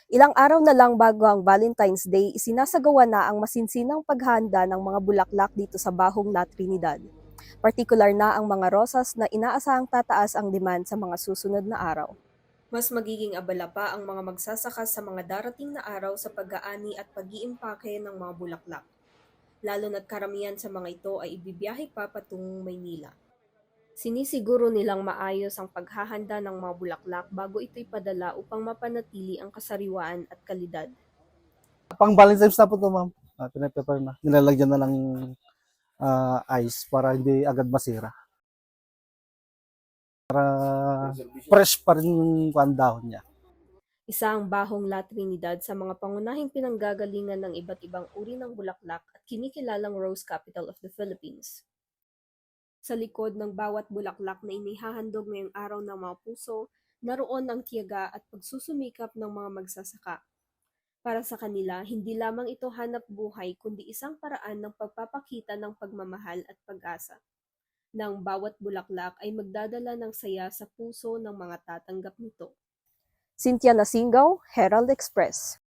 Ilang araw na lang bago ang Valentine's Day, isinasagawa na ang masinsinang paghahanda ng mga bulaklak dito sa Bahong La Trinidad. Partikular na ang mga rosas na inaasahang tataas ang demand sa mga susunod na araw. Mas magiging abala pa ang mga magsasaka sa mga darating na araw sa pag-aani at pag-iimpake ng mga bulaklak. Lalo na't karamihan sa mga ito ay ibibiyahe pa patungong Maynila. Sinisiguro nilang maayos ang paghahanda ng mga bulaklak bago ito'y padala upang mapanatili ang kasariwaan at kalidad. Pang Valentine's na po ito, ma'am. Pinaprepare na. Nilalagyan na lang ice para hindi agad masira. Para fresh pa rin yung dahon niya. Isa ang Bahong La Trinidad sa mga pangunahing pinanggagalingan ng iba't ibang uri ng bulaklak at kinikilalang Rose Capital of the Philippines. Sa likod ng bawat bulaklak na inihahandog ngayong araw ng mga puso, naroon ang tiyaga at pagsusumikap ng mga magsasaka. Para sa kanila, hindi lamang ito hanap buhay kundi isang paraan ng pagpapakita ng pagmamahal at pag-asa. Na ang bawat bulaklak ay magdadala ng saya sa puso ng mga tatanggap nito. Cynthia Nasingaw, Herald Express.